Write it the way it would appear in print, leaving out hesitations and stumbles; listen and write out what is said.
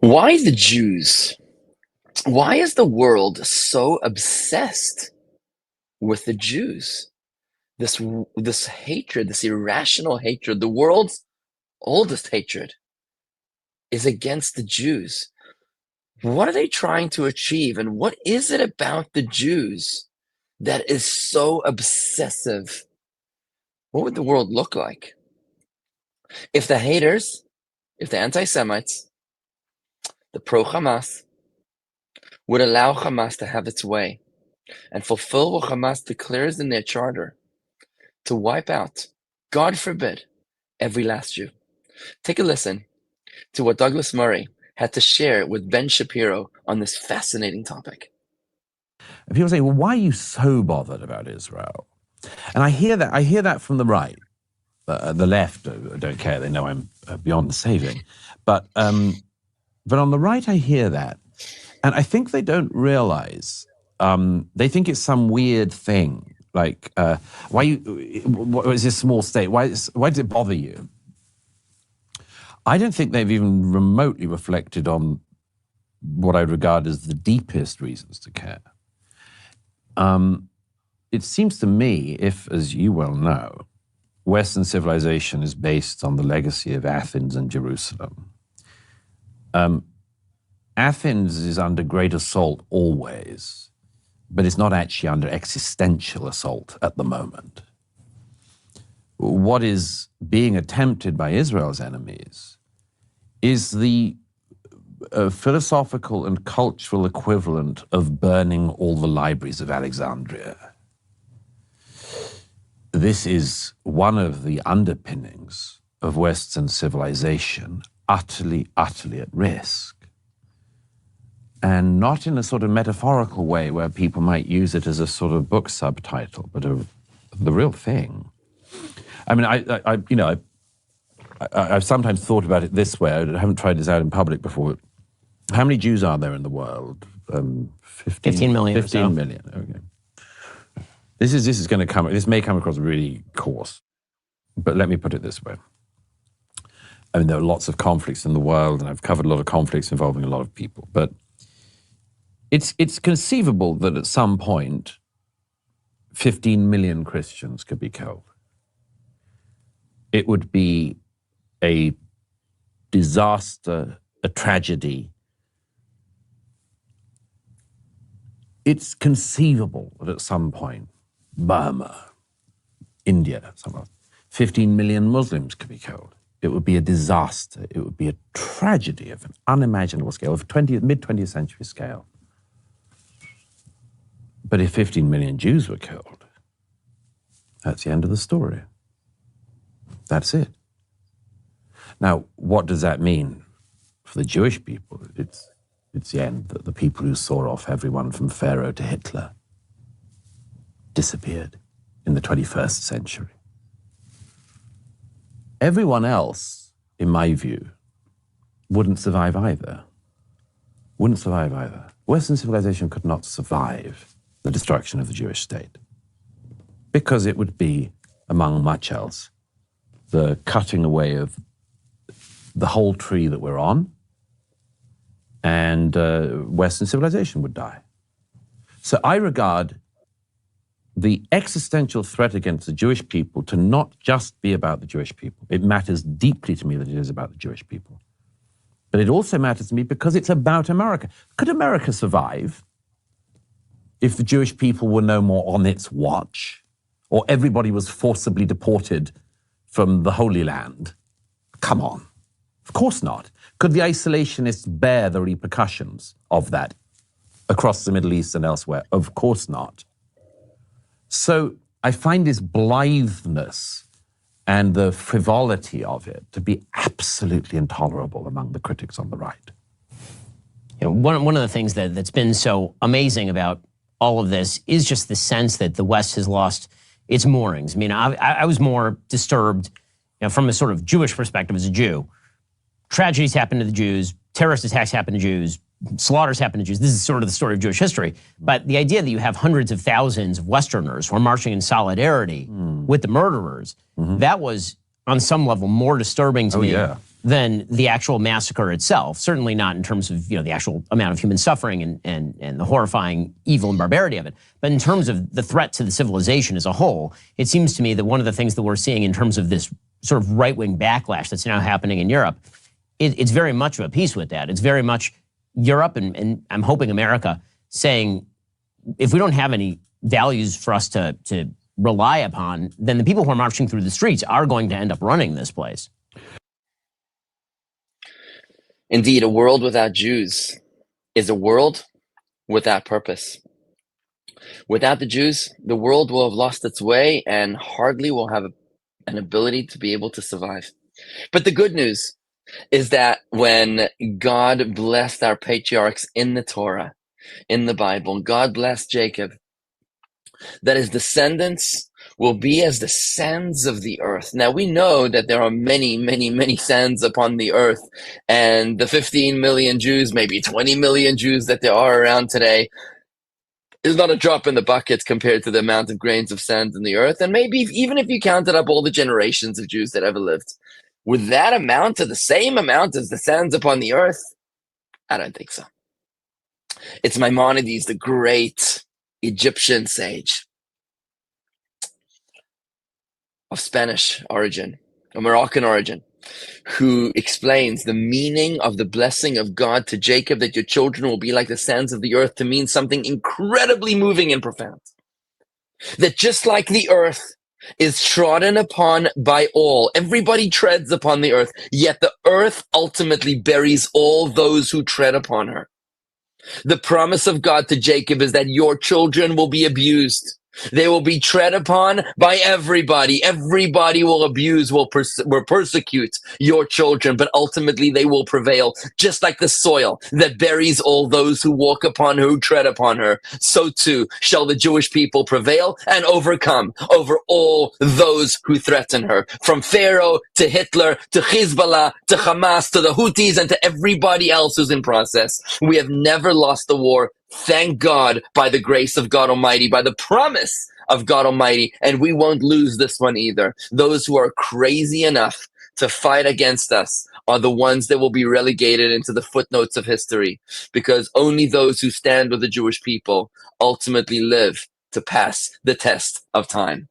Why the Jews? Why is the world so obsessed with the Jews? This hatred, this irrational hatred, the world's oldest hatred is against the Jews. What are they trying to achieve? And what is it about the Jews that is so obsessive? What would the world look like if the haters, if the anti-Semites, the pro-Hamas, would allow Hamas to have its way and fulfill what Hamas declares in their charter to wipe out, God forbid, every last Jew? Take a listen to what Douglas Murray had to share with Ben Shapiro on this fascinating topic. People say, well, why are you so bothered about Israel? And I hear that from the right. The left don't care. They know I'm beyond saving. But on the right, I hear that. And I think they don't realize, they think it's some weird thing. Like, what is this small state? Why does it bother you? I don't think they've even remotely reflected on what I regard as the deepest reasons to care. It seems to me, if, as you well know, Western civilization is based on the legacy of Athens and Jerusalem. Athens is under great assault always, but it's not actually under existential assault at the moment. What is being attempted by Israel's enemies is the philosophical and cultural equivalent of burning all the libraries of Alexandria. This is one of the underpinnings of Western civilization utterly, utterly at risk. And not in a sort of metaphorical way where people might use it as a sort of book subtitle, but the real thing. I mean, I've sometimes thought about it this way. I haven't tried this out in public before. How many Jews are there in the world? 15 million. 15 million. Okay. This may come across really coarse, but let me put it this way. I mean, there are lots of conflicts in the world, and I've covered a lot of conflicts involving a lot of people, but it's conceivable that at some point 15 million Christians could be killed. It would be a disaster, a tragedy. It's conceivable that at some point, Burma, India, 15 million Muslims could be killed. It would be a disaster. It would be a tragedy of an unimaginable scale, of mid-20th century scale. But if 15 million Jews were killed, that's the end of the story. That's it. Now, what does that mean for the Jewish people? It's the end. The people who saw off everyone from Pharaoh to Hitler disappeared in the 21st century. Everyone else, in my view, wouldn't survive either. Western civilization could not survive the destruction of the Jewish state because it would be, among much else, the cutting away of the whole tree that we're on, and Western civilization would die. So I regard the existential threat against the Jewish people to not just be about the Jewish people. It matters deeply to me that it is about the Jewish people. But it also matters to me because it's about America. Could America survive if the Jewish people were no more on its watch, or everybody was forcibly deported from the Holy Land? Come on. Of course not. Could the isolationists bear the repercussions of that across the Middle East and elsewhere? Of course not. So I find this blitheness and the frivolity of it to be absolutely intolerable among the critics on the right. You know, one of the things that's been so amazing about all of this is just the sense that the West has lost its moorings. I mean, I was more disturbed, from a sort of Jewish perspective as a Jew. Tragedies happen to the Jews, terrorist attacks happen to Jews, slaughters happen to Jews. This is sort of the story of Jewish history. But the idea that you have hundreds of thousands of Westerners who are marching in solidarity with the murderers, that was on some level more disturbing to me than the actual massacre itself. Certainly not in terms of the actual amount of human suffering and the horrifying evil and barbarity of it. But in terms of the threat to the civilization as a whole, it seems to me that one of the things that we're seeing in terms of this sort of right-wing backlash that's now happening in Europe, it's very much of a piece with that. It's very much Europe and I'm hoping America saying, if we don't have any values for us to rely upon, then the people who are marching through the streets are going to end up running this place. Indeed, a world without Jews is a world without purpose. Without the Jews, the world will have lost its way and hardly will have an ability to be able to survive. But the good news is that when God blessed our patriarchs in the Torah, in the Bible, God blessed Jacob, that his descendants will be as the sands of the earth. Now, we know that there are many, many, many sands upon the earth, and the 15 million Jews, maybe 20 million Jews that there are around today, is not a drop in the bucket compared to the amount of grains of sand in the earth. And maybe even if you counted up all the generations of Jews that ever lived, would that amount to the same amount as the sands upon the earth? I don't think so. It's Maimonides, the great Egyptian sage of Spanish origin, or Moroccan origin, who explains the meaning of the blessing of God to Jacob, that your children will be like the sands of the earth, to mean something incredibly moving and profound. That just like the earth is trodden upon by all, everybody treads upon the earth, yet the earth ultimately buries all those who tread upon her. The promise of God to Jacob is that your children will be abused. They will be tread upon by everybody. Everybody will abuse, will persecute your children, but ultimately they will prevail. Just like the soil that buries all those who walk upon her, who tread upon her, so too shall the Jewish people prevail and overcome over all those who threaten her. From Pharaoh to Hitler to Hezbollah to Hamas to the Houthis and to everybody else who's in process. We have never lost the war. Thank God, by the grace of God Almighty, by the promise of God Almighty, and we won't lose this one either. Those who are crazy enough to fight against us are the ones that will be relegated into the footnotes of history, because only those who stand with the Jewish people ultimately live to pass the test of time.